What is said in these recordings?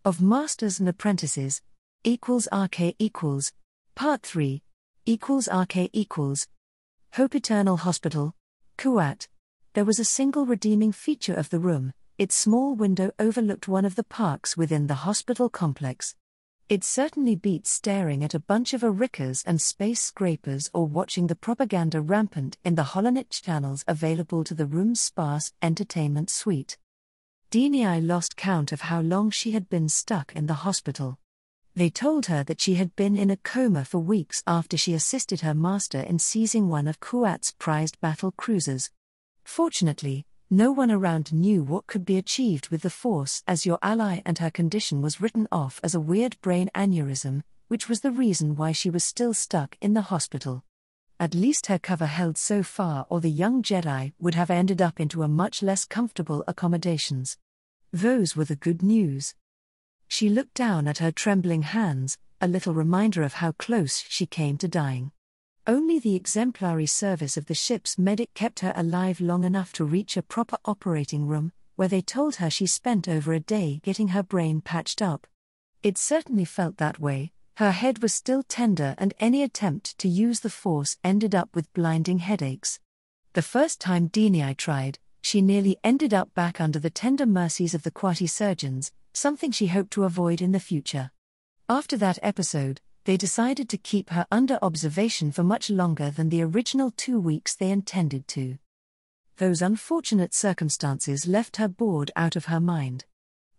Of Masters and Apprentices, RK equals, Part 3, RK equals, Hope Eternal Hospital, Kuwait. There was a single redeeming feature of the room: its small window overlooked one of the parks within the hospital complex. It certainly beat staring at a bunch of Arikas and space scrapers or watching the propaganda rampant in the holonet channels available to the room's sparse entertainment suite. Dini lost count of how long she had been stuck in the hospital. They told her that she had been in a coma for weeks after she assisted her master in seizing one of Kuwait's prized battle cruisers. Fortunately, no one around knew what could be achieved with the Force, as your ally, and her condition was written off as a weird brain aneurysm, which was the reason why she was still stuck in the hospital. At least her cover held so far, or the young Jedi would have ended up into a much less comfortable accommodations. Those were the good news. She looked down at her trembling hands, a little reminder of how close she came to dying. Only the exemplary service of the ship's medic kept her alive long enough to reach a proper operating room, where they told her she spent over a day getting her brain patched up. It certainly felt that way. Her head was still tender, and any attempt to use the Force ended up with blinding headaches. The first time Dini tried, she nearly ended up back under the tender mercies of the Quati surgeons, something she hoped to avoid in the future. After that episode, they decided to keep her under observation for much longer than the original 2 weeks they intended to. Those unfortunate circumstances left her bored out of her mind.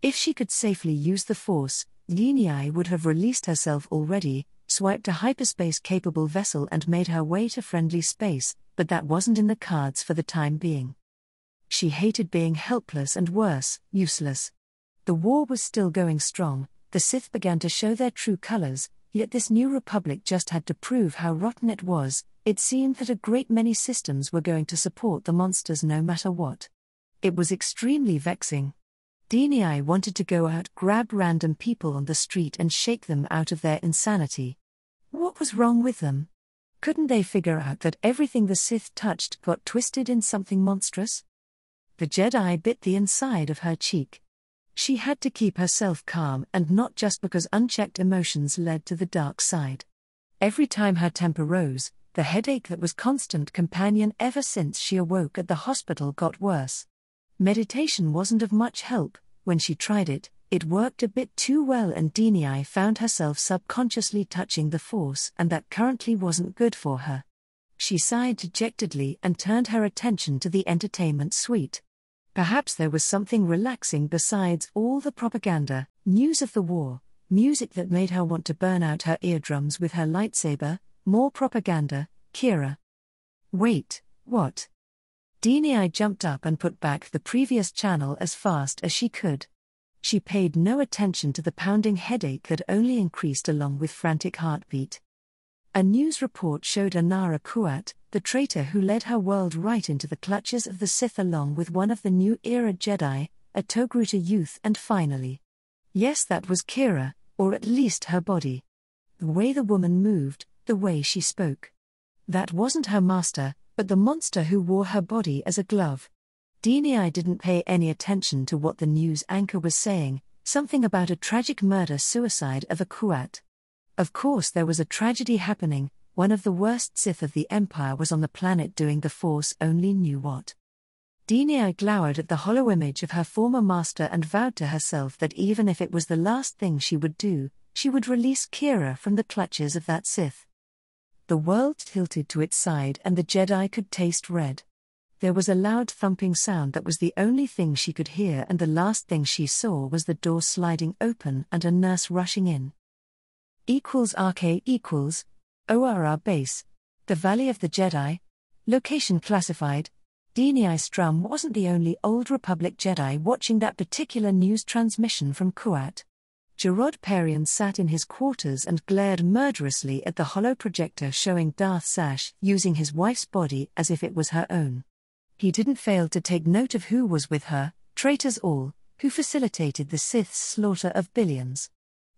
If she could safely use the Force, Dini would have released herself already, swiped a hyperspace-capable vessel and made her way to friendly space, but that wasn't in the cards for the time being. She hated being helpless and worse, useless. The war was still going strong, the Sith began to show their true colors, yet this new republic just had to prove how rotten it was. It seemed that a great many systems were going to support the monsters no matter what. It was extremely vexing. Dini wanted to go out, grab random people on the street and shake them out of their insanity. What was wrong with them? Couldn't they figure out that everything the Sith touched got twisted in something monstrous? The Jedi bit the inside of her cheek. She had to keep herself calm, and not just because unchecked emotions led to the dark side. Every time her temper rose, the headache that was constant companion ever since she awoke at the hospital got worse. Meditation wasn't of much help. When she tried it, it worked a bit too well, and Dini found herself subconsciously touching the Force, and that currently wasn't good for her. She sighed dejectedly and turned her attention to the entertainment suite. Perhaps there was something relaxing besides all the propaganda, news of the war, music that made her want to burn out her eardrums with her lightsaber. More propaganda, Kira. Wait, what? Dini jumped up and put back the previous channel as fast as she could. She paid no attention to the pounding headache that only increased along with frantic heartbeat. A news report showed Anara Kuwait, the traitor who led her world right into the clutches of the Sith, along with one of the new era Jedi, a Togruta youth, and finally. Yes, that was Kira, or at least her body. The way the woman moved, the way she spoke. That wasn't her master, but the monster who wore her body as a glove. Dini didn't pay any attention to what the news anchor was saying, something about a tragic murder-suicide of a Kuwait. Of course there was a tragedy happening. One of the worst Sith of the Empire was on the planet doing the Force only knew what. Dini glowered at the hollow image of her former master and vowed to herself that even if it was the last thing she would do, she would release Kira from the clutches of that Sith. The world tilted to its side and the Jedi could taste red. There was a loud thumping sound that was the only thing she could hear, and the last thing she saw was the door sliding open and a nurse rushing in. RK equals, ORR base, the Valley of the Jedi, location classified. Dini Strum wasn't the only Old Republic Jedi watching that particular news transmission from Kuwait. Jarod Parian sat in his quarters and glared murderously at the hollow projector showing Darth Sash using his wife's body as if it was her own. He didn't fail to take note of who was with her, traitors all, who facilitated the Sith's slaughter of billions.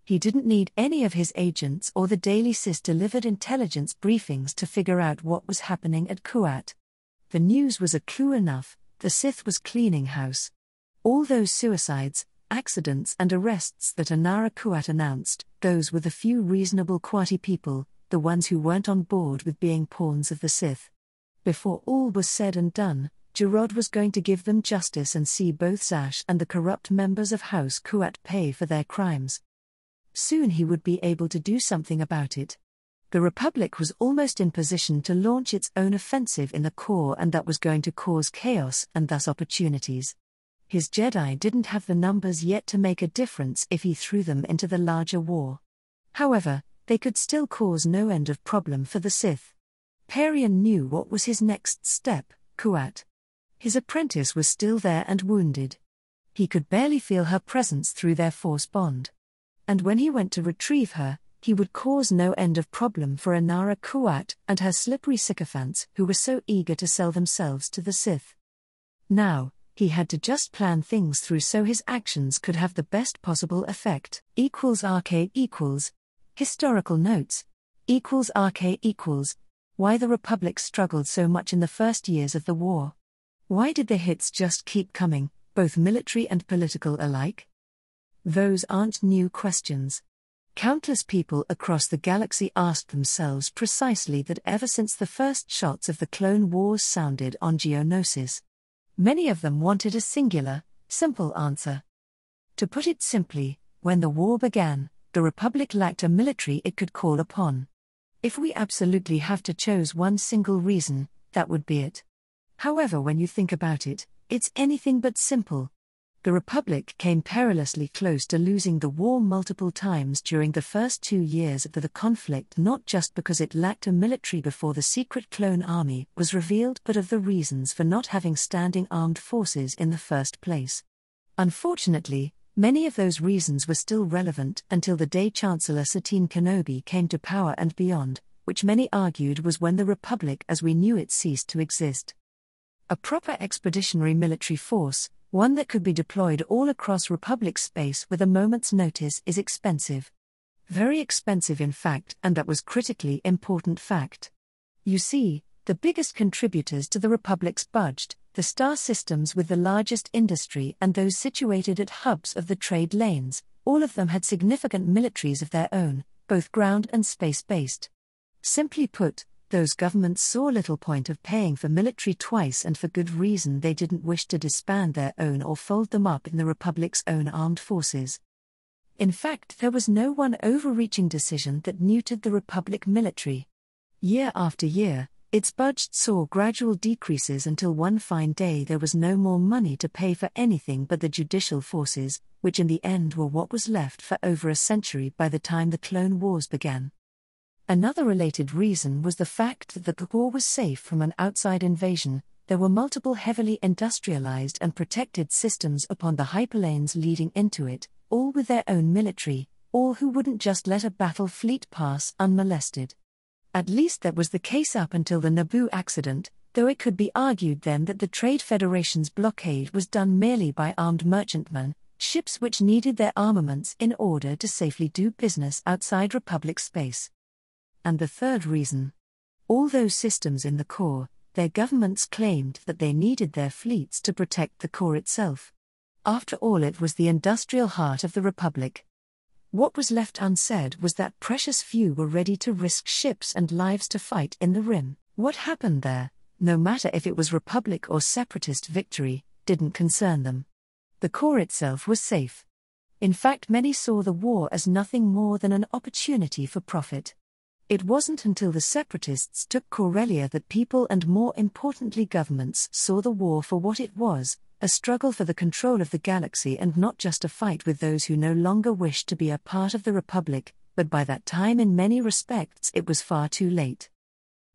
He didn't need any of his agents or the daily Sith-delivered intelligence briefings to figure out what was happening at Kuwait. The news was a clue enough: the Sith was cleaning house. All those suicides, accidents and arrests that Anara Kuat announced, those were the few reasonable Qwati people, the ones who weren't on board with being pawns of the Sith. Before all was said and done, Jarod was going to give them justice and see both Zash and the corrupt members of House Kuat pay for their crimes. Soon he would be able to do something about it. The Republic was almost in position to launch its own offensive in the core, and that was going to cause chaos and thus opportunities. His Jedi didn't have the numbers yet to make a difference if he threw them into the larger war. However, they could still cause no end of problem for the Sith. Parian knew what was his next step, Kuat. His apprentice was still there and wounded. He could barely feel her presence through their force bond. And when he went to retrieve her, he would cause no end of problem for Anara Kuat and her slippery sycophants who were so eager to sell themselves to the Sith. Now, he had to just plan things through so his actions could have the best possible effect. RK equals. Historical notes. RK equals. Why the Republic struggled so much in the first years of the war. Why did the hits just keep coming, both military and political alike? Those aren't new questions. Countless people across the galaxy asked themselves precisely that ever since the first shots of the Clone Wars sounded on Geonosis. Many of them wanted a singular, simple answer. To put it simply, when the war began, the Republic lacked a military it could call upon. If we absolutely have to choose one single reason, that would be it. However, when you think about it, it's anything but simple. The Republic came perilously close to losing the war multiple times during the first 2 years of the conflict, not just because it lacked a military before the secret clone army was revealed, but of the reasons for not having standing armed forces in the first place. Unfortunately, many of those reasons were still relevant until the day Chancellor Satine Kenobi came to power and beyond, which many argued was when the Republic as we knew it ceased to exist. A proper expeditionary military force, one that could be deployed all across Republic space with a moment's notice, is expensive. Very expensive in fact, and that was critically important fact. You see, the biggest contributors to the Republic's budget, the star systems with the largest industry and those situated at hubs of the trade lanes, all of them had significant militaries of their own, both ground and space-based. Simply put, those governments saw little point of paying for military twice, and for good reason. They didn't wish to disband their own or fold them up in the Republic's own armed forces. In fact, there was no one overreaching decision that neutered the Republic military. Year after year, its budget saw gradual decreases until one fine day there was no more money to pay for anything but the judicial forces, which in the end were what was left for over a century by the time the Clone Wars began. Another related reason was the fact that the core was safe from an outside invasion. There were multiple heavily industrialized and protected systems upon the hyperlanes leading into it, all with their own military, all who wouldn't just let a battle fleet pass unmolested. At least that was the case up until the Naboo accident, though it could be argued then that the Trade Federation's blockade was done merely by armed merchantmen, ships which needed their armaments in order to safely do business outside Republic space. And the third reason. All those systems in the core, their governments claimed that they needed their fleets to protect the core itself. After all, it was the industrial heart of the Republic. What was left unsaid was that precious few were ready to risk ships and lives to fight in the Rim. What happened there, no matter if it was Republic or Separatist victory, didn't concern them. The core itself was safe. In fact, many saw the war as nothing more than an opportunity for profit. It wasn't until the Separatists took Corellia that people and more importantly governments saw the war for what it was, a struggle for the control of the galaxy and not just a fight with those who no longer wished to be a part of the Republic, but by that time in many respects it was far too late.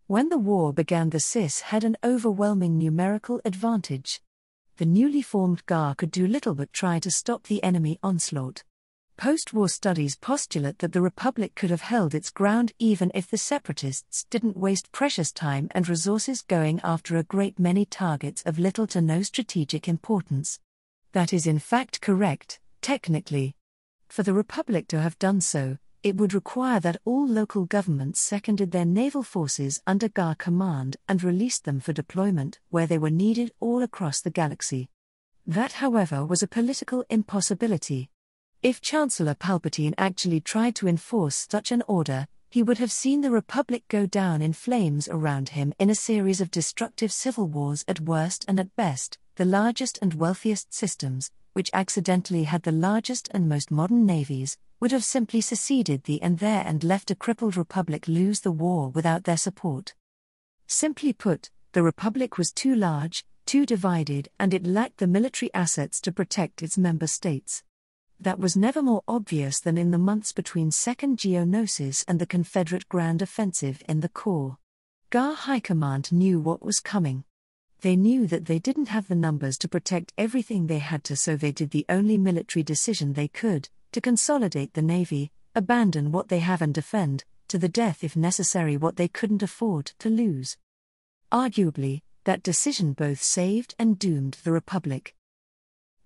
When the war began, the Cis had an overwhelming numerical advantage. The newly formed GAR could do little but try to stop the enemy onslaught. Post-war studies postulate that the Republic could have held its ground even if the Separatists didn't waste precious time and resources going after a great many targets of little to no strategic importance. That is in fact correct, technically. For the Republic to have done so, it would require that all local governments seconded their naval forces under GAR command and released them for deployment where they were needed all across the galaxy. That, however, was a political impossibility. If Chancellor Palpatine actually tried to enforce such an order, he would have seen the Republic go down in flames around him in a series of destructive civil wars at worst and at best. The largest and wealthiest systems, which accidentally had the largest and most modern navies, would have simply seceded then and there and left a crippled Republic lose the war without their support. Simply put, the Republic was too large, too divided, and it lacked the military assets to protect its member states. That was never more obvious than in the months between Second Geonosis and the Confederate Grand Offensive in the core. GAR High Command knew what was coming. They knew that they didn't have the numbers to protect everything they had to, so they did the only military decision they could, to consolidate the Navy, abandon what they have and defend, to the death if necessary, what they couldn't afford to lose. Arguably, that decision both saved and doomed the Republic.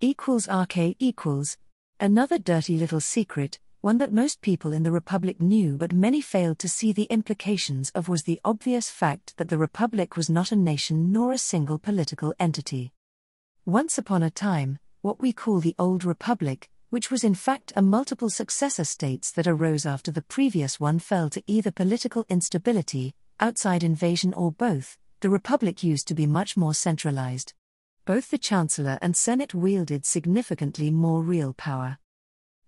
RK equals. Another dirty little secret, one that most people in the Republic knew but many failed to see the implications of, was the obvious fact that the Republic was not a nation nor a single political entity. Once upon a time, what we call the Old Republic, which was in fact a multiple successor states that arose after the previous one, fell to either political instability, outside invasion, or both. The Republic used to be much more centralized. Both the Chancellor and Senate wielded significantly more real power.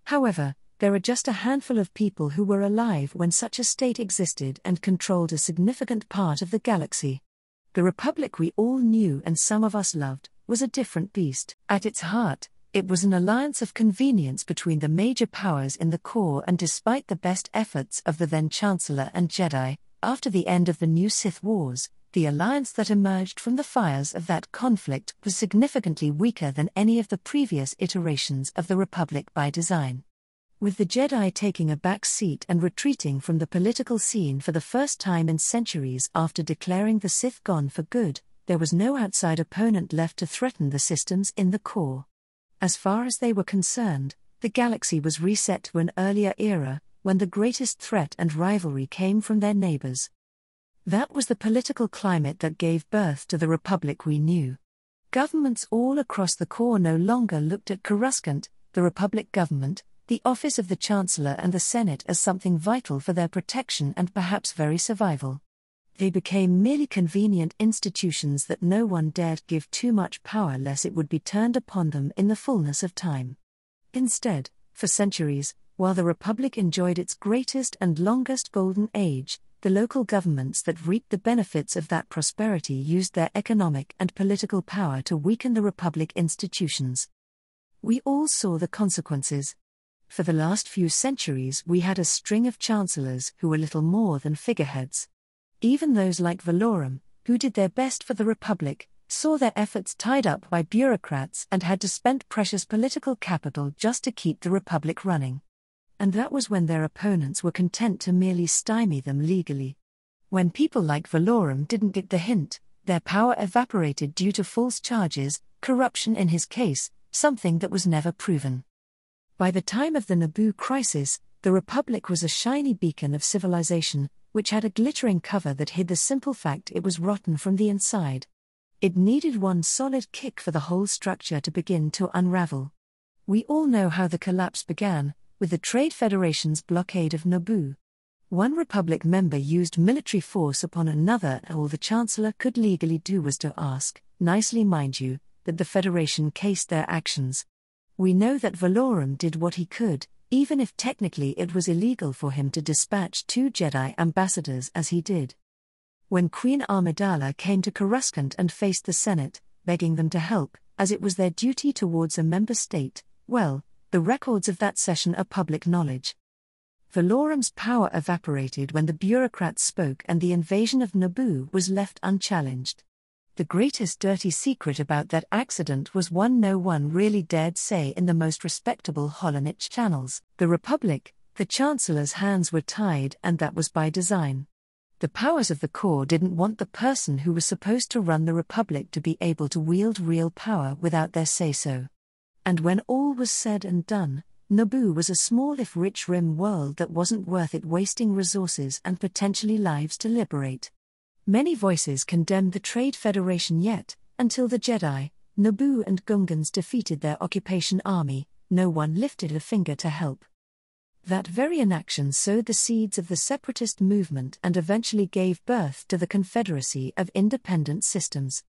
However, there are just a handful of people who were alive when such a state existed and controlled a significant part of the galaxy. The Republic we all knew and some of us loved was a different beast. At its heart, it was an alliance of convenience between the major powers in the core, and despite the best efforts of the then Chancellor and Jedi, after the end of the new Sith Wars, the alliance that emerged from the fires of that conflict was significantly weaker than any of the previous iterations of the Republic by design. With the Jedi taking a back seat and retreating from the political scene for the first time in centuries after declaring the Sith gone for good, there was no outside opponent left to threaten the systems in the core. As far as they were concerned, the galaxy was reset to an earlier era, when the greatest threat and rivalry came from their neighbors. That was the political climate that gave birth to the Republic we knew. Governments all across the core no longer looked at Coruscant, the Republic government, the office of the Chancellor and the Senate as something vital for their protection and perhaps very survival. They became merely convenient institutions that no one dared give too much power lest it would be turned upon them in the fullness of time. Instead, for centuries, while the Republic enjoyed its greatest and longest golden age, the local governments that reaped the benefits of that prosperity used their economic and political power to weaken the Republic institutions. We all saw the consequences. For the last few centuries we had a string of chancellors who were little more than figureheads. Even those like Valorum, who did their best for the Republic, saw their efforts tied up by bureaucrats and had to spend precious political capital just to keep the Republic running. And that was when their opponents were content to merely stymie them legally. When people like Valorum didn't get the hint, their power evaporated due to false charges, corruption in his case, something that was never proven. By the time of the Naboo crisis, the Republic was a shiny beacon of civilization, which had a glittering cover that hid the simple fact it was rotten from the inside. It needed one solid kick for the whole structure to begin to unravel. We all know how the collapse began, with the Trade Federation's blockade of Naboo. One Republic member used military force upon another, and all the Chancellor could legally do was to ask, nicely mind you, that the Federation cased their actions. We know that Valorum did what he could, even if technically it was illegal for him to dispatch 2 Jedi ambassadors as he did. When Queen Amidala came to Coruscant and faced the Senate, begging them to help, as it was their duty towards a member state, well, the records of that session are public knowledge. Valorum's power evaporated when the bureaucrats spoke and the invasion of Naboo was left unchallenged. The greatest dirty secret about that accident was one no one really dared say in the most respectable Holonich channels. The Republic, the Chancellor's hands were tied, and that was by design. The powers of the core didn't want the person who was supposed to run the Republic to be able to wield real power without their say-so. And when all was said and done, Naboo was a small if rich rim world that wasn't worth it wasting resources and potentially lives to liberate. Many voices condemned the Trade Federation yet, until the Jedi, Naboo and Gungans defeated their occupation army, no one lifted a finger to help. That very inaction sowed the seeds of the separatist movement and eventually gave birth to the Confederacy of Independent Systems.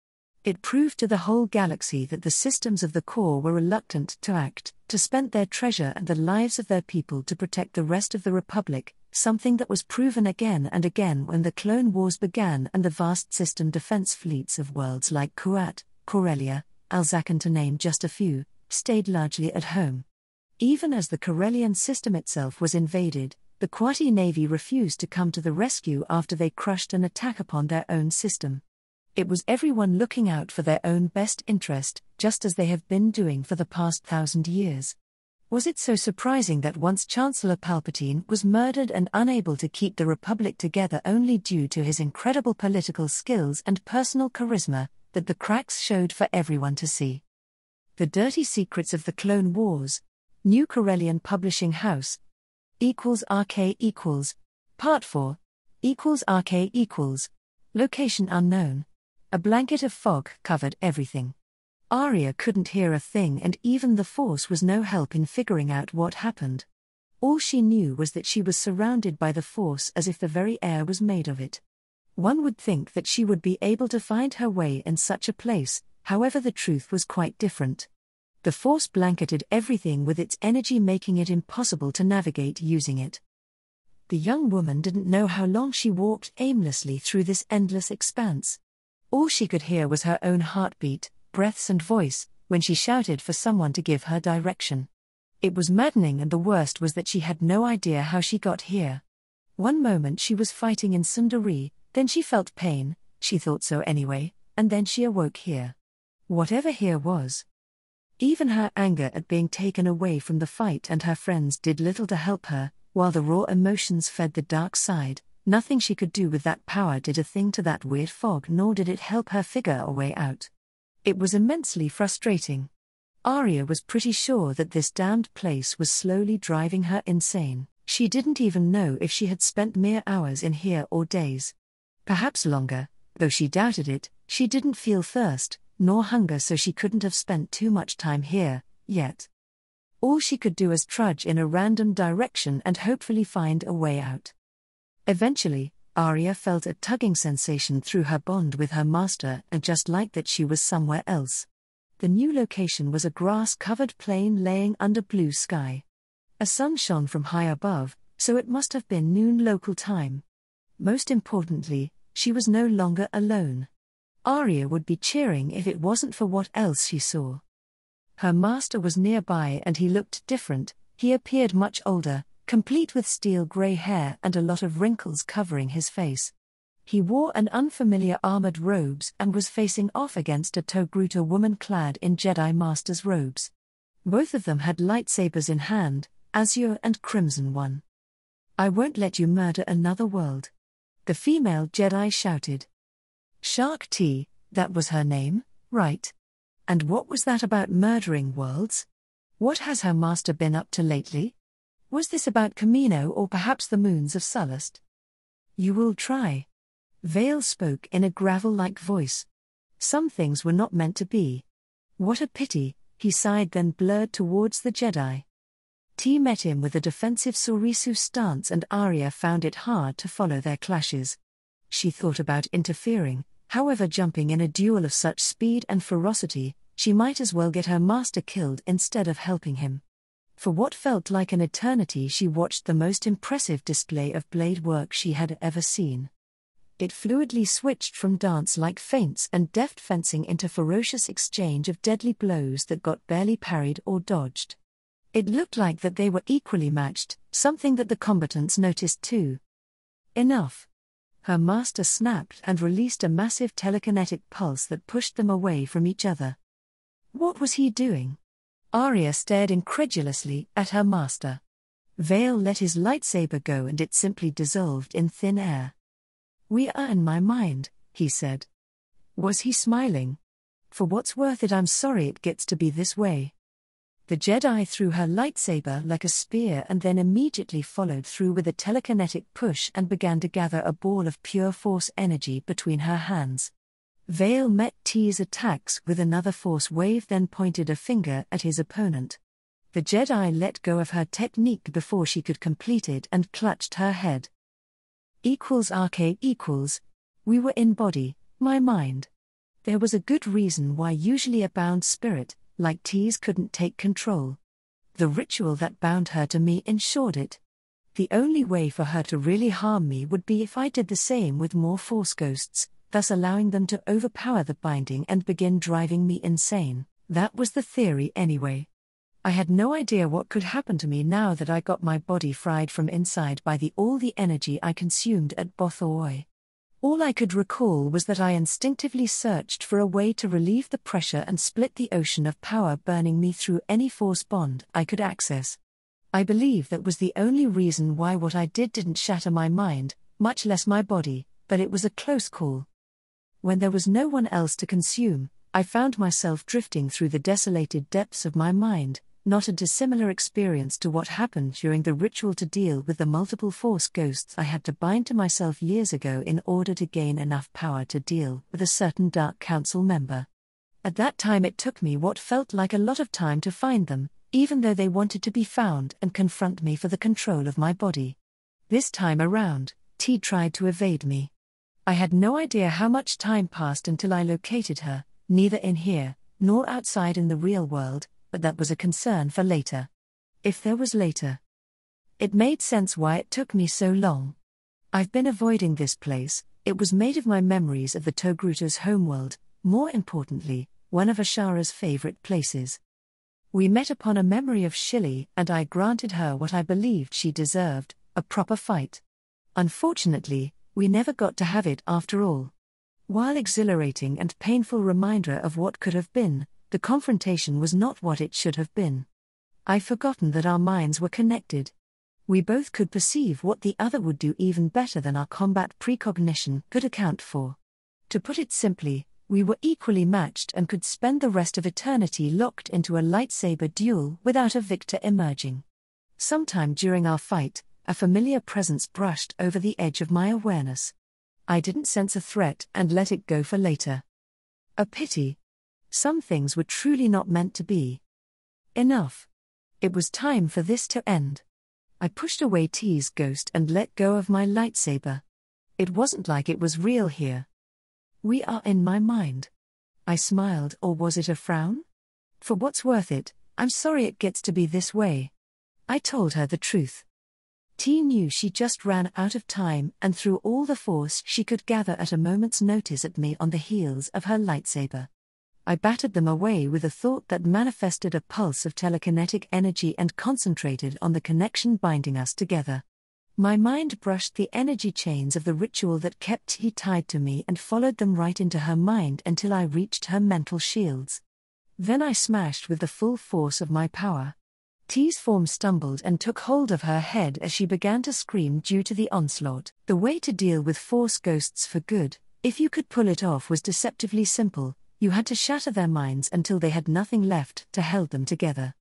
It proved to the whole galaxy that the systems of the core were reluctant to act, to spend their treasure and the lives of their people to protect the rest of the Republic, something that was proven again and again when the Clone Wars began and the vast system defense fleets of worlds like Kuat, Corellia, Alzakan to name just a few, stayed largely at home. Even as the Corellian system itself was invaded, the Kuati Navy refused to come to the rescue after they crushed an attack upon their own system. It was everyone looking out for their own best interest, just as they have been doing for the past 1,000 years. Was it so surprising that once Chancellor Palpatine was murdered and unable to keep the Republic together only due to his incredible political skills and personal charisma, that the cracks showed for everyone to see? The Dirty Secrets of the Clone Wars. New Corellian Publishing House. =RK=. Part 4. =RK=. Location unknown. A blanket of fog covered everything. Arya couldn't hear a thing, and even the Force was no help in figuring out what happened. All she knew was that she was surrounded by the Force as if the very air was made of it. One would think that she would be able to find her way in such a place, however the truth was quite different. The Force blanketed everything with its energy, making it impossible to navigate using it. The young woman didn't know how long she walked aimlessly through this endless expanse. All she could hear was her own heartbeat, breaths and voice, when she shouted for someone to give her direction. It was maddening, and the worst was that she had no idea how she got here. One moment she was fighting in Sundari, then she felt pain, she thought so anyway, and then she awoke here. Whatever here was. Even her anger at being taken away from the fight and her friends did little to help her, while the raw emotions fed the dark side. Nothing she could do with that power did a thing to that weird fog, nor did it help her figure a way out. It was immensely frustrating. Arya was pretty sure that this damned place was slowly driving her insane. She didn't even know if she had spent mere hours in here or days. Perhaps longer, though she doubted it. She didn't feel thirst, nor hunger, so she couldn't have spent too much time here, yet. All she could do was trudge in a random direction and hopefully find a way out. Eventually, Arya felt a tugging sensation through her bond with her master, and just like that she was somewhere else. The new location was a grass-covered plain laying under blue sky. A sun shone from high above, so it must have been noon local time. Most importantly, she was no longer alone. Arya would be cheering if it wasn't for what else she saw. Her master was nearby, and he looked different. He appeared much older, complete with steel grey hair and a lot of wrinkles covering his face. He wore an unfamiliar armored robes and was facing off against a Togruta woman clad in Jedi Master's robes. Both of them had lightsabers in hand, azure and crimson one. "I won't let you murder another world," the female Jedi shouted. Shark T, that was her name, right? And what was that about murdering worlds? What has her master been up to lately? Was this about Camino or perhaps the moons of Sullust? "You will try." Vale spoke in a gravel-like voice. Some things were not meant to be. What a pity, he sighed, then blurred towards the Jedi. T met him with a defensive Sorisu stance, and Arya found it hard to follow their clashes. She thought about interfering, however, jumping in a duel of such speed and ferocity, she might as well get her master killed instead of helping him. For what felt like an eternity, she watched the most impressive display of blade work she had ever seen. It fluidly switched from dance-like feints and deft fencing into ferocious exchange of deadly blows that got barely parried or dodged. It looked like that they were equally matched, something that the combatants noticed too. Enough. Her master snapped and released a massive telekinetic pulse that pushed them away from each other. What was he doing? Arya stared incredulously at her master. Vale let his lightsaber go and it simply dissolved in thin air. "We are in my mind," he said. Was he smiling? "For what's worth it, I'm sorry it gets to be this way." The Jedi threw her lightsaber like a spear and then immediately followed through with a telekinetic push and began to gather a ball of pure force energy between her hands. Vale met T's attacks with another force wave, then pointed a finger at his opponent. The Jedi let go of her technique before she could complete it and clutched her head. RK equals. We were in body, my mind. There was a good reason why usually a bound spirit, like T's, couldn't take control. The ritual that bound her to me ensured it. The only way for her to really harm me would be if I did the same with more Force ghosts, thus allowing them to overpower the binding and begin driving me insane. That was the theory anyway. I had no idea what could happen to me now that I got my body fried from inside by all the energy I consumed at Bothawui. All I could recall was that I instinctively searched for a way to relieve the pressure and split the ocean of power burning me through any Force bond I could access. I believe that was the only reason why what I didn't shatter my mind, much less my body, but it was a close call. When there was no one else to consume, I found myself drifting through the desolated depths of my mind, not a dissimilar experience to what happened during the ritual to deal with the multiple Force ghosts I had to bind to myself years ago in order to gain enough power to deal with a certain Dark Council member. At that time it took me what felt like a lot of time to find them, even though they wanted to be found and confront me for the control of my body. This time around, T tried to evade me. I had no idea how much time passed until I located her, neither in here, nor outside in the real world, but that was a concern for later. If there was later. It made sense why it took me so long. I've been avoiding this place. It was made of my memories of the Togruta's homeworld, more importantly, one of Ashara's favorite places. We met upon a memory of Shilly, and I granted her what I believed she deserved, a proper fight. Unfortunately, we never got to have it after all. While exhilarating and painful reminder of what could have been, the confrontation was not what it should have been. I'd forgotten that our minds were connected. We both could perceive what the other would do even better than our combat precognition could account for. To put it simply, we were equally matched and could spend the rest of eternity locked into a lightsaber duel without a victor emerging. Sometime during our fight, a familiar presence brushed over the edge of my awareness. I didn't sense a threat and let it go for later. A pity. Some things were truly not meant to be. Enough. It was time for this to end. I pushed away T's ghost and let go of my lightsaber. It wasn't like it was real here. We are in my mind. I smiled, or was it a frown? For what's worth it, I'm sorry it gets to be this way. I told her the truth. T knew she just ran out of time and threw all the force she could gather at a moment's notice at me on the heels of her lightsaber. I battered them away with a thought that manifested a pulse of telekinetic energy and concentrated on the connection binding us together. My mind brushed the energy chains of the ritual that kept T tied to me and followed them right into her mind until I reached her mental shields. Then I smashed with the full force of my power. T's form stumbled and took hold of her head as she began to scream due to the onslaught. The way to deal with Force ghosts for good, if you could pull it off, was deceptively simple. You had to shatter their minds until they had nothing left to hold them together.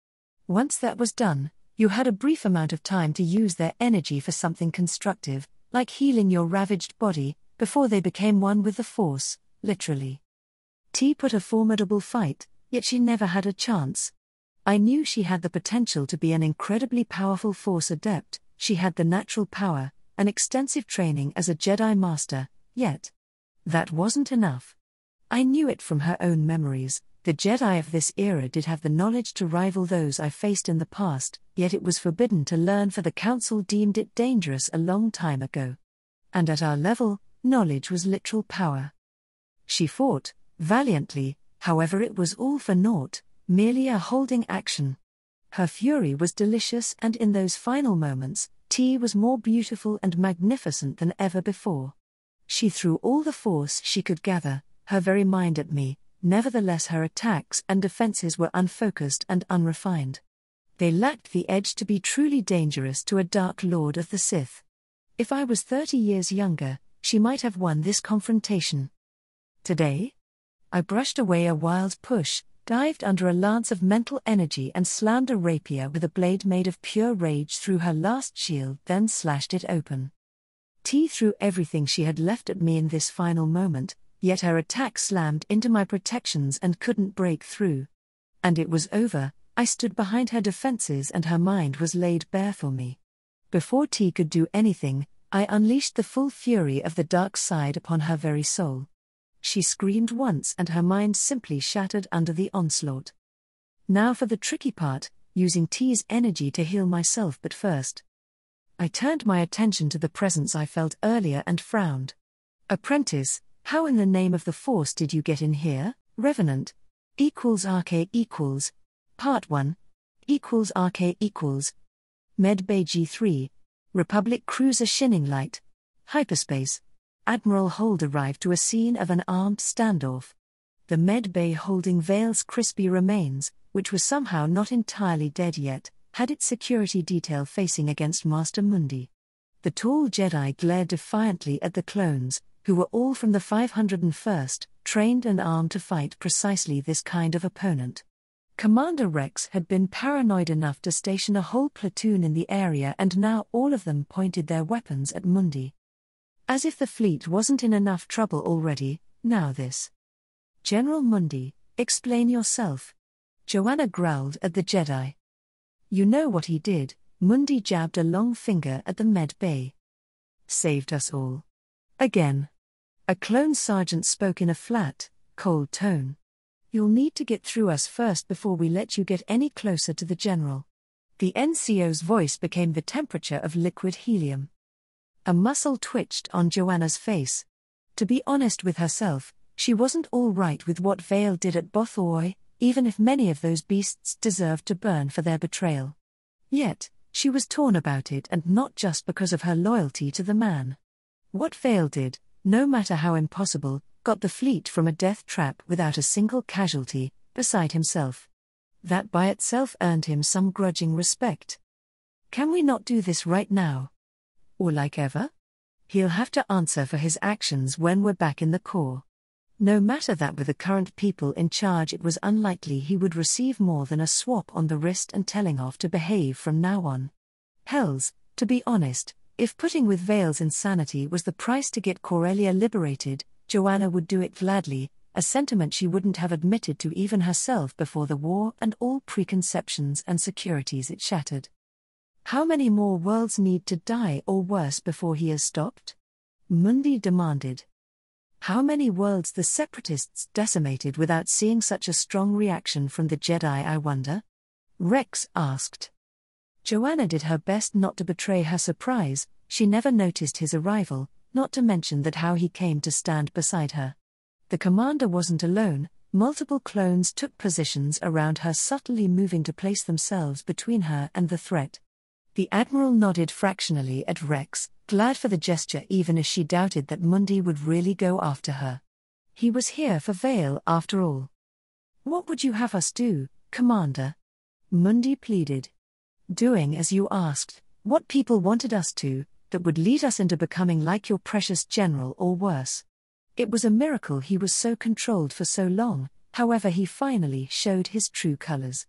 Once that was done, you had a brief amount of time to use their energy for something constructive, like healing your ravaged body, before they became one with the Force, literally. T put a formidable fight, yet she never had a chance. I knew she had the potential to be an incredibly powerful Force adept. She had the natural power, an extensive training as a Jedi Master, yet that wasn't enough. I knew it from her own memories. The Jedi of this era did have the knowledge to rival those I faced in the past, yet it was forbidden to learn, for the Council deemed it dangerous a long time ago. And at our level, knowledge was literal power. She fought valiantly, however it was all for naught, merely a holding action. Her fury was delicious, and in those final moments, T was more beautiful and magnificent than ever before. She threw all the force she could gather, her very mind at me. Nevertheless, her attacks and defenses were unfocused and unrefined. They lacked the edge to be truly dangerous to a Dark Lord of the Sith. If I was 30 years younger, she might have won this confrontation. Today? I brushed away a wild push, dived under a lance of mental energy and slammed a rapier with a blade made of pure rage through her last shield, then slashed it open. T threw everything she had left at me in this final moment, Yet her attack slammed into my protections and couldn't break through. And it was over. I stood behind her defenses and her mind was laid bare for me. Before T could do anything, I unleashed the full fury of the dark side upon her very soul. She screamed once and her mind simply shattered under the onslaught. Now for the tricky part, using T's energy to heal myself, but first I turned my attention to the presence I felt earlier and frowned. Apprentice, how in the name of the Force did you get in here? Revenant. RK equals. Part 1. RK equals. Medbay G3. Republic Cruiser Shining Light. Hyperspace. Admiral Hold arrived to a scene of an armed standoff. The medbay holding Vale's crispy remains, which was somehow not entirely dead yet, had its security detail facing against Master Mundi. The tall Jedi glared defiantly at the clones, who were all from the 501st, trained and armed to fight precisely this kind of opponent. Commander Rex had been paranoid enough to station a whole platoon in the area, and now all of them pointed their weapons at Mundi. As if the fleet wasn't in enough trouble already, now this. General Mundi, explain yourself. Joanna growled at the Jedi. You know what he did. Mundi jabbed a long finger at the med bay. Saved us all. Again. A clone sergeant spoke in a flat, cold tone. You'll need to get through us first before we let you get any closer to the general. The NCO's voice became the temperature of liquid helium. A muscle twitched on Joanna's face. To be honest with herself, she wasn't all right with what Vale did at Bothawui, even if many of those beasts deserved to burn for their betrayal. Yet, she was torn about it, and not just because of her loyalty to the man. What Vale did, no matter how impossible, got the fleet from a death trap without a single casualty, beside himself. That by itself earned him some grudging respect. Can we not do this right now? Or like ever? He'll have to answer for his actions when we're back in the Corps. No matter that with the current people in charge it was unlikely he would receive more than a swap on the wrist and telling off to behave from now on. Hells, to be honest, if putting with Vale's insanity was the price to get Corellia liberated, Joanna would do it gladly, a sentiment she wouldn't have admitted to even herself before the war and all preconceptions and securities it shattered. How many more worlds need to die or worse before he is stopped? Mundi demanded. How many worlds the Separatists decimated without seeing such a strong reaction from the Jedi, I wonder? Rex asked. Joanna did her best not to betray her surprise. She never noticed his arrival, not to mention that how he came to stand beside her. The commander wasn't alone. Multiple clones took positions around her, subtly moving to place themselves between her and the threat. The Admiral nodded fractionally at Rex, glad for the gesture even as she doubted that Mundi would really go after her. He was here for Vale after all. What would you have us do, Commander? Mundi pleaded. Doing as you asked, what people wanted us to, that would lead us into becoming like your precious general or worse. It was a miracle he was so controlled for so long, however he finally showed his true colors.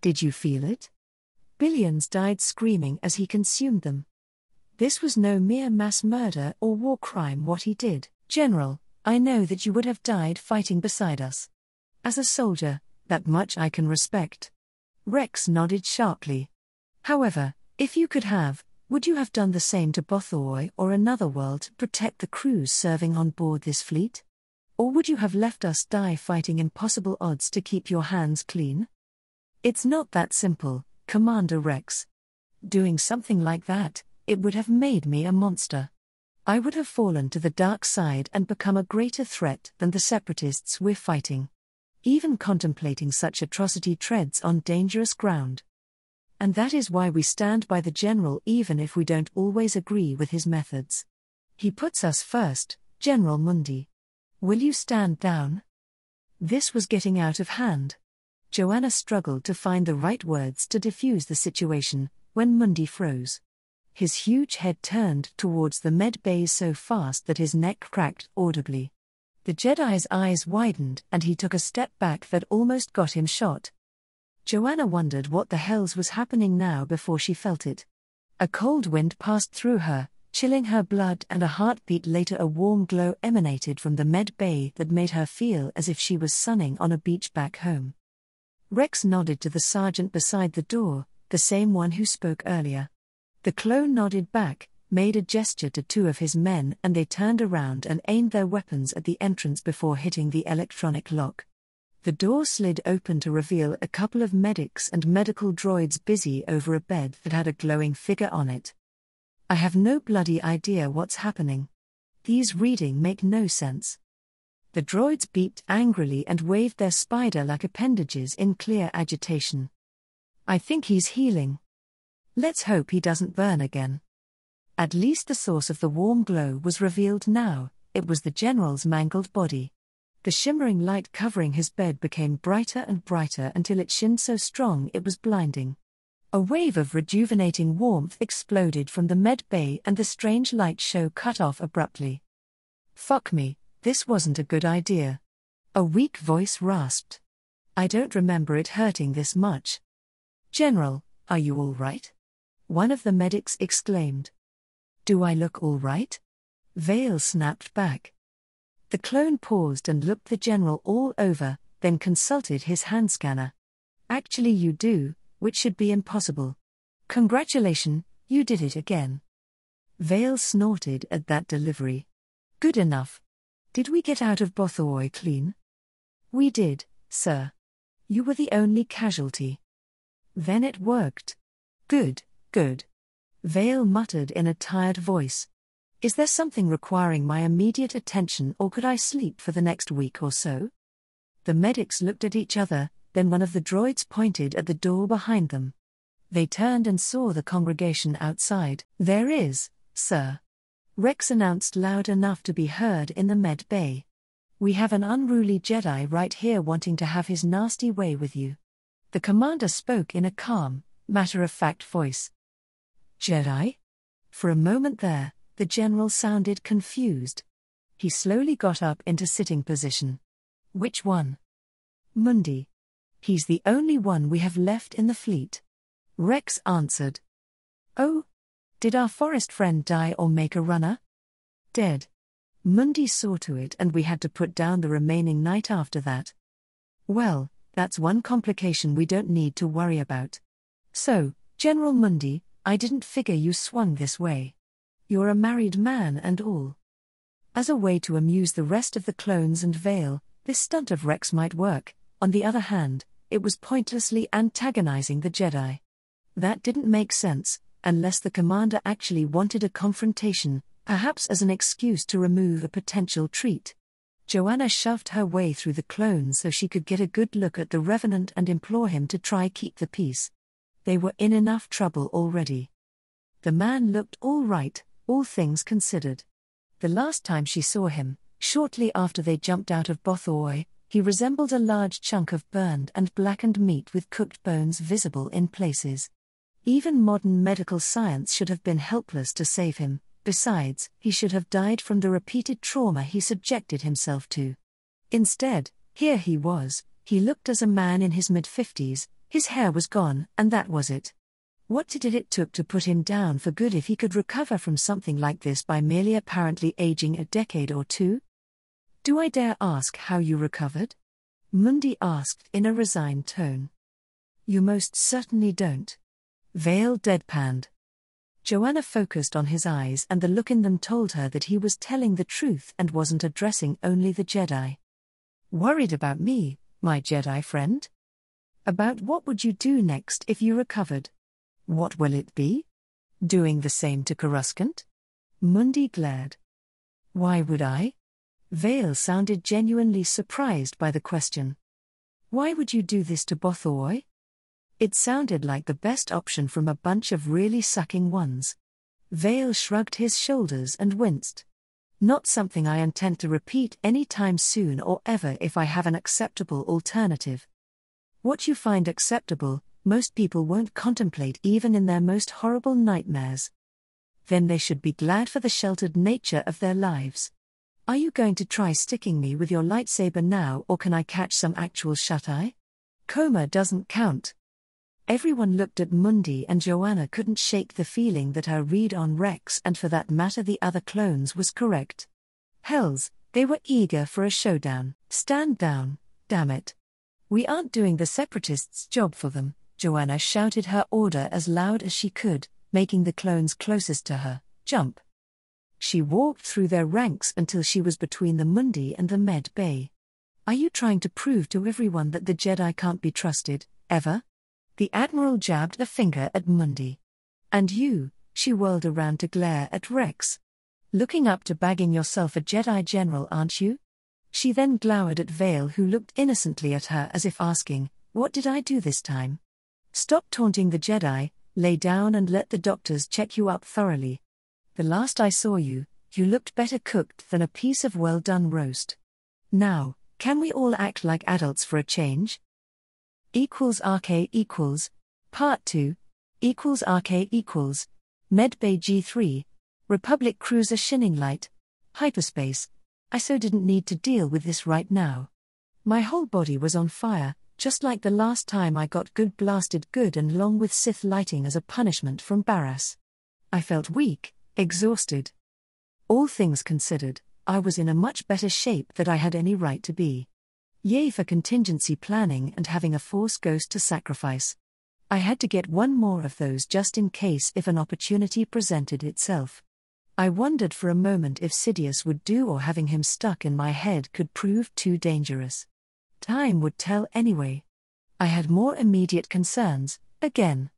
Did you feel it? Billions died screaming as he consumed them. This was no mere mass murder or war crime what he did. General, I know that you would have died fighting beside us. As a soldier, that much I can respect. Rex nodded sharply. However, if you could have, would you have done the same to Bothawui or another world to protect the crews serving on board this fleet? Or would you have left us die fighting impossible odds to keep your hands clean? It's not that simple, Commander Rex. Doing something like that, it would have made me a monster. I would have fallen to the dark side and become a greater threat than the Separatists we're fighting. Even contemplating such atrocity treads on dangerous ground. And that is why we stand by the General even if we don't always agree with his methods. He puts us first, General Mundi. Will you stand down? This was getting out of hand. Joanna struggled to find the right words to defuse the situation, when Mundi froze. His huge head turned towards the med bays so fast that his neck cracked audibly. The Jedi's eyes widened and he took a step back that almost got him shot. Joanna wondered what the hells was happening now before she felt it. A cold wind passed through her, chilling her blood, and a heartbeat later a warm glow emanated from the med bay that made her feel as if she was sunning on a beach back home. Rex nodded to the sergeant beside the door, the same one who spoke earlier. The clone nodded back, made a gesture to two of his men, and they turned around and aimed their weapons at the entrance before hitting the electronic lock. The door slid open to reveal a couple of medics and medical droids busy over a bed that had a glowing figure on it. I have no bloody idea what's happening. These reading make no sense. The droids beeped angrily and waved their spider-like appendages in clear agitation. I think he's healing. Let's hope he doesn't burn again. At least the source of the warm glow was revealed now. It was the general's mangled body. The shimmering light covering his bed became brighter and brighter until it shone so strong it was blinding. A wave of rejuvenating warmth exploded from the med bay and the strange light show cut off abruptly. Fuck me, this wasn't a good idea. A weak voice rasped. I don't remember it hurting this much. General, are you all right? One of the medics exclaimed. Do I look all right? Vale snapped back. The clone paused and looked the general all over, then consulted his hand scanner. Actually you do, which should be impossible. Congratulations, you did it again. Vale snorted at that delivery. Good enough. Did we get out of Bothawoi clean? We did, sir. You were the only casualty. Then it worked. Good, good. Vale muttered in a tired voice. Is there something requiring my immediate attention, or could I sleep for the next week or so? The medics looked at each other, then one of the droids pointed at the door behind them. They turned and saw the congregation outside. There is, sir. Rex announced loud enough to be heard in the med bay. We have an unruly Jedi right here wanting to have his nasty way with you. The commander spoke in a calm, matter-of-fact voice. Jedi? For a moment there, the general sounded confused. He slowly got up into sitting position. Which one? Mundi. He's the only one we have left in the fleet. Rex answered. Oh? Did our forest friend die or make a runner? Dead. Mundi saw to it and we had to put down the remaining night after that. Well, that's one complication we don't need to worry about. So, General Mundi, I didn't figure you swung this way. You're a married man and all. As a way to amuse the rest of the clones and Vale, this stunt of Rex might work. On the other hand, it was pointlessly antagonizing the Jedi. That didn't make sense, unless the commander actually wanted a confrontation, perhaps as an excuse to remove a potential treat. Joanna shoved her way through the clones so she could get a good look at the Revenant and implore him to try keep the peace. They were in enough trouble already. The man looked all right, all things considered. The last time she saw him, shortly after they jumped out of Bothawoi, he resembled a large chunk of burned and blackened meat with cooked bones visible in places. Even modern medical science should have been helpless to save him. Besides, he should have died from the repeated trauma he subjected himself to. Instead, here he was. He looked as a man in his mid-50s, his hair was gone, and that was it. What did it took to put him down for good if he could recover from something like this by merely apparently aging a decade or two? Do I dare ask how you recovered? Mundi asked in a resigned tone. You most certainly don't. Vale deadpanned. Joanna focused on his eyes and the look in them told her that he was telling the truth and wasn't addressing only the Jedi. Worried about me, my Jedi friend? About what would you do next if you recovered? What will it be? Doing the same to Coruscant? Mundi glared. Why would I? Vale sounded genuinely surprised by the question. Why would you do this to Bothawoi? It sounded like the best option from a bunch of really sucking ones. Vale shrugged his shoulders and winced. Not something I intend to repeat any time soon or ever if I have an acceptable alternative. What you find acceptable, most people won't contemplate even in their most horrible nightmares. Then they should be glad for the sheltered nature of their lives. Are you going to try sticking me with your lightsaber now, or can I catch some actual shut-eye? Coma doesn't count. Everyone looked at Mundi, and Joanna couldn't shake the feeling that her read on Rex, and for that matter the other clones, was correct. Hells, they were eager for a showdown. Stand down, damn it. We aren't doing the separatists' job for them, Joanna shouted her order as loud as she could, making the clones closest to her jump. She walked through their ranks until she was between the Mundi and the Med Bay. Are you trying to prove to everyone that the Jedi can't be trusted, ever? The Admiral jabbed a finger at Mundi. And you, she whirled around to glare at Rex. Looking up to bagging yourself a Jedi general, aren't you? She then glowered at Vale, who looked innocently at her as if asking, what did I do this time? Stop taunting the Jedi, lay down and let the doctors check you up thoroughly. The last I saw you, you looked better cooked than a piece of well-done roast. Now, can we all act like adults for a change? RK equals, Part 2, RK equals, Medbay G3, Republic Cruiser Shining Light, Hyperspace. I so didn't need to deal with this right now. My whole body was on fire, just like the last time I got good blasted good and long with Sith lighting as a punishment from Barras. I felt weak, exhausted. All things considered, I was in a much better shape than I had any right to be. Yay for contingency planning and having a Force ghost to sacrifice. I had to get one more of those just in case if an opportunity presented itself. I wondered for a moment if Sidious would do, or having him stuck in my head could prove too dangerous. Time would tell anyway. I had more immediate concerns, again.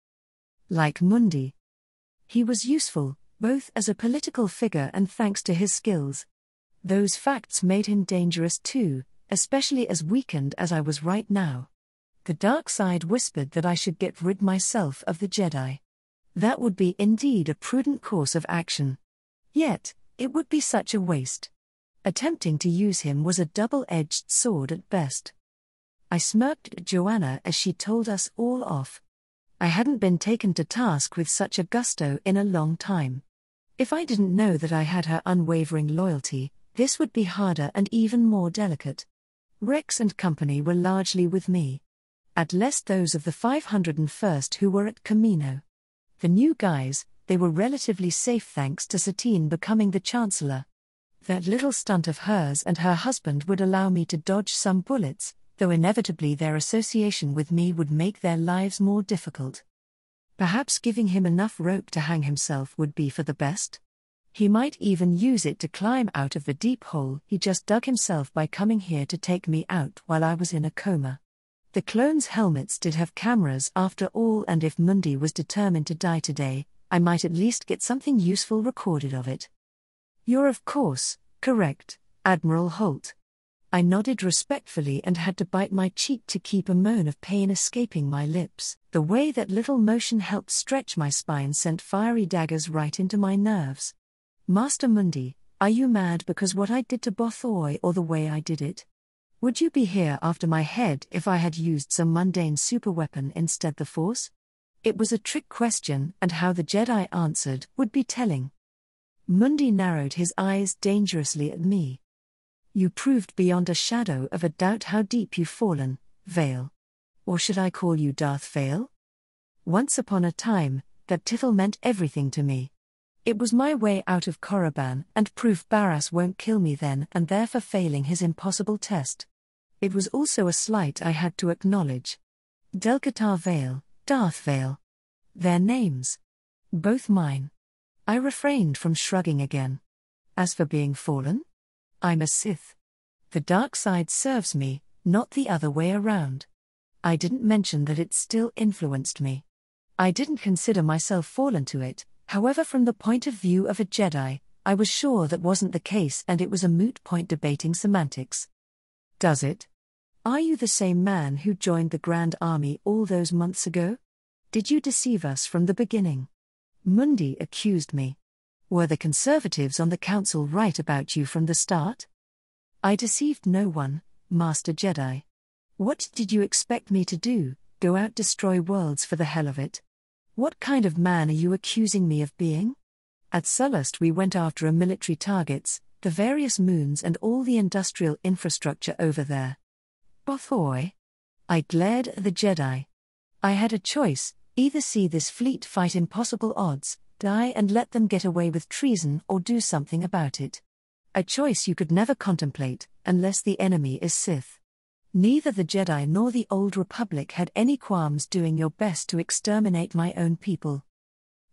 Like Mundi. He was useful, both as a political figure and thanks to his skills. Those facts made him dangerous too, especially as weakened as I was right now. The dark side whispered that I should get rid myself of the Jedi. That would be indeed a prudent course of action. Yet, it would be such a waste. Attempting to use him was a double-edged sword at best. I smirked at Joanna as she told us all off. I hadn't been taken to task with such a gusto in a long time. If I didn't know that I had her unwavering loyalty, this would be harder and even more delicate. Rex and company were largely with me. At least those of the 501st who were at Camino. The new guys, they were relatively safe thanks to Satine becoming the Chancellor. That little stunt of hers and her husband would allow me to dodge some bullets, though inevitably their association with me would make their lives more difficult. Perhaps giving him enough rope to hang himself would be for the best? He might even use it to climb out of the deep hole he just dug himself by coming here to take me out while I was in a coma. The clones' helmets did have cameras after all, and if Mundi was determined to die today, I might at least get something useful recorded of it. You're of course correct, Admiral Holt. I nodded respectfully and had to bite my cheek to keep a moan of pain escaping my lips. The way that little motion helped stretch my spine sent fiery daggers right into my nerves. Master Mundi, are you mad because what I did to Bothoi or the way I did it? Would you be here after my head if I had used some mundane superweapon instead the Force? It was a trick question, and how the Jedi answered would be telling. Mundi narrowed his eyes dangerously at me. You proved beyond a shadow of a doubt how deep you've fallen, Vale. Or should I call you Darth Vale? Once upon a time, that title meant everything to me. It was my way out of Korriban and proof Barras won't kill me then and there for failing his impossible test. It was also a slight I had to acknowledge. Delcatar Vale, Darth Vale. Their names. Both mine. I refrained from shrugging again. As for being fallen? I'm a Sith. The dark side serves me, not the other way around. I didn't mention that it still influenced me. I didn't consider myself fallen to it. However, from the point of view of a Jedi, I was sure that wasn't the case, and it was a moot point debating semantics. Does it? Are you the same man who joined the Grand Army all those months ago? Did you deceive us from the beginning? Mundi accused me. Were the conservatives on the council right about you from the start? I deceived no one, Master Jedi. What did you expect me to do, go out destroy worlds for the hell of it? What kind of man are you accusing me of being? At Sullust we went after military targets, the various moons and all the industrial infrastructure over there. Bothoi? I glared at the Jedi. I had a choice: either see this fleet fight impossible odds, die and let them get away with treason, or do something about it. A choice you could never contemplate, unless the enemy is Sith. Neither the Jedi nor the Old Republic had any qualms doing your best to exterminate my own people.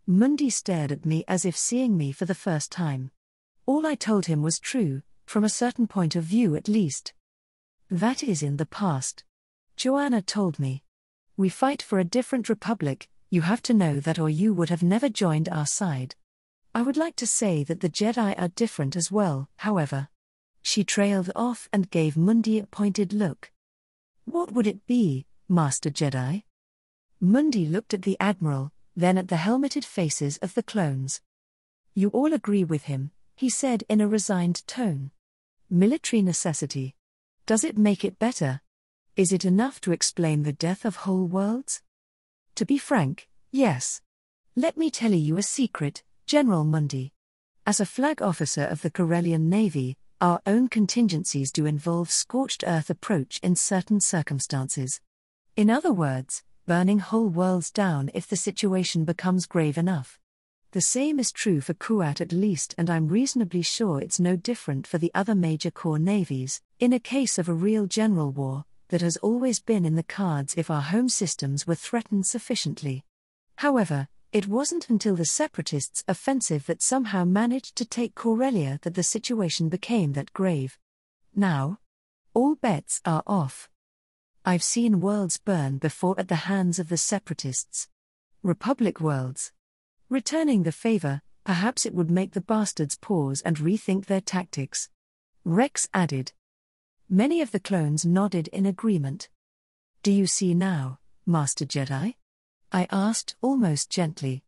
Mundi stared at me as if seeing me for the first time. All I told him was true, from a certain point of view at least. That is in the past. Joanna told me. We fight for a different republic, you have to know that, or you would have never joined our side. I would like to say that the Jedi are different as well, however. She trailed off and gave Mundi a pointed look. What would it be, Master Jedi? Mundi looked at the Admiral, then at the helmeted faces of the clones. You all agree with him, he said in a resigned tone. Military necessity. Does it make it better? Is it enough to explain the death of whole worlds? To be frank, yes. Let me tell you a secret, General Mundi. As a flag officer of the Corellian Navy, our own contingencies do involve scorched earth approach in certain circumstances. In other words, burning whole worlds down if the situation becomes grave enough. The same is true for Kuat at least, and I'm reasonably sure it's no different for the other major core navies, in a case of a real general war, that has always been in the cards if our home systems were threatened sufficiently. However, it wasn't until the Separatists' offensive that somehow managed to take Corellia that the situation became that grave. Now, all bets are off. I've seen worlds burn before at the hands of the Separatists. Republic worlds. Returning the favor, perhaps it would make the bastards pause and rethink their tactics. Rex added. Many of the clones nodded in agreement. Do you see now, Master Jedi? I asked almost gently.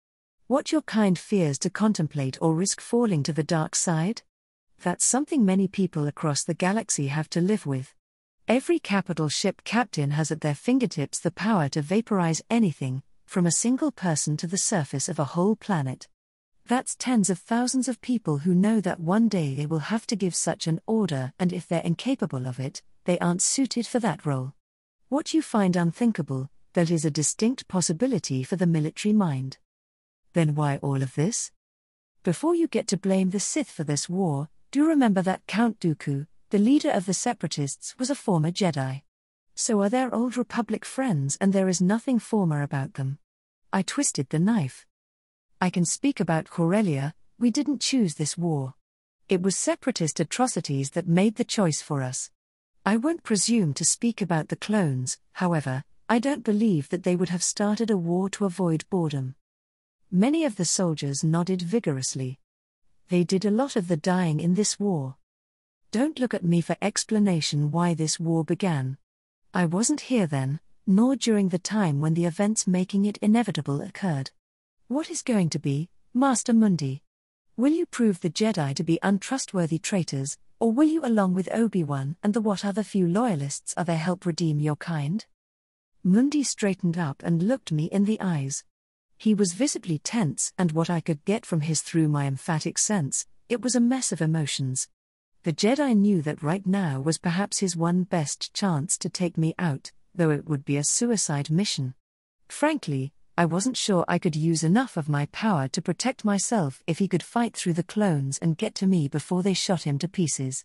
What your kind fears to contemplate or risk falling to the dark side? That's something many people across the galaxy have to live with. Every capital ship captain has at their fingertips the power to vaporize anything, from a single person to the surface of a whole planet. That's tens of thousands of people who know that one day they will have to give such an order, and if they're incapable of it, they aren't suited for that role. What you find unthinkable, that is a distinct possibility for the military mind. Then why all of this? Before you get to blame the Sith for this war, do remember that Count Dooku, the leader of the Separatists, was a former Jedi. So are their Old Republic friends, and there is nothing former about them. I twisted the knife. I can speak about Corellia. We didn't choose this war. It was Separatist atrocities that made the choice for us. I won't presume to speak about the clones, however. I don't believe that they would have started a war to avoid boredom. Many of the soldiers nodded vigorously. They did a lot of the dying in this war. Don't look at me for explanation why this war began. I wasn't here then, nor during the time when the events making it inevitable occurred. What is going to be, Master Mundi? Will you prove the Jedi to be untrustworthy traitors, or will you, along with Obi-Wan and the what other few loyalists are there, help redeem your kind? Mundi straightened up and looked me in the eyes. He was visibly tense, and what I could get from his through my emphatic sense, it was a mess of emotions. The Jedi knew that right now was perhaps his one best chance to take me out, though it would be a suicide mission. Frankly, I wasn't sure I could use enough of my power to protect myself if he could fight through the clones and get to me before they shot him to pieces.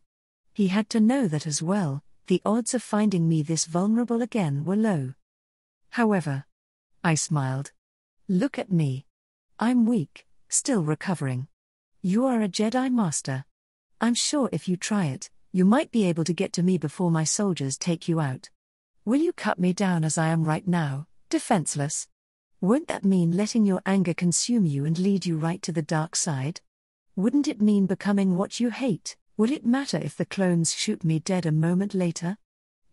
He had to know that as well. The odds of finding me this vulnerable again were low. However, I smiled. Look at me. I'm weak, still recovering. You are a Jedi Master. I'm sure if you try it, you might be able to get to me before my soldiers take you out. Will you cut me down as I am right now, defenseless? Won't that mean letting your anger consume you and lead you right to the dark side? Wouldn't it mean becoming what you hate? Will it matter if the clones shoot me dead a moment later?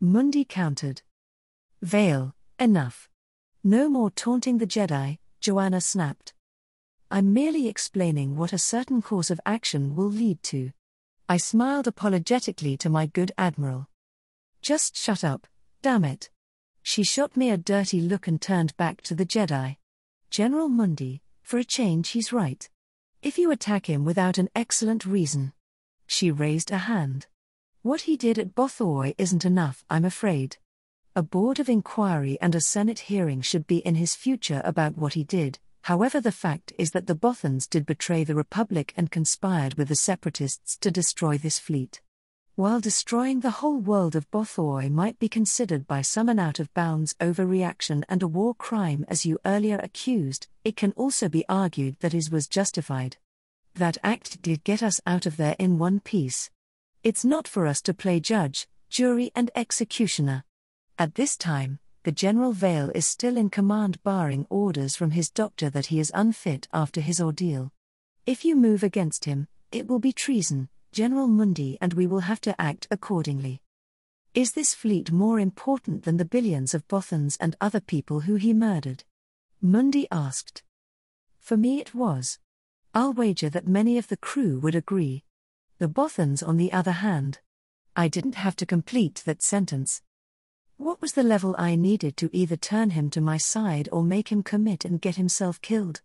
Mundi countered. Vale, enough. No more taunting the Jedi, Joanna snapped. I'm merely explaining what a certain course of action will lead to. I smiled apologetically to my good Admiral. Just shut up, damn it. She shot me a dirty look and turned back to the Jedi. General Mundi, for a change he's right. If you attack him without an excellent reason. She raised a hand. What he did at Bothoi isn't enough, I'm afraid. A board of inquiry and a Senate hearing should be in his future about what he did. However, the fact is that the Bothans did betray the Republic and conspired with the separatists to destroy this fleet. While destroying the whole world of Bothoi might be considered by some an out-of-bounds overreaction and a war crime as you earlier accused, it can also be argued that his was justified. That act did get us out of there in one piece. It's not for us to play judge, jury and executioner. At this time, the General Vale is still in command barring orders from his doctor that he is unfit after his ordeal. If you move against him, it will be treason, General Mundi, and we will have to act accordingly. Is this fleet more important than the billions of Bothans and other people who he murdered? Mundi asked. For me it was. I'll wager that many of the crew would agree. The Bothans, on the other hand. I didn't have to complete that sentence. What was the level I needed to either turn him to my side or make him commit and get himself killed?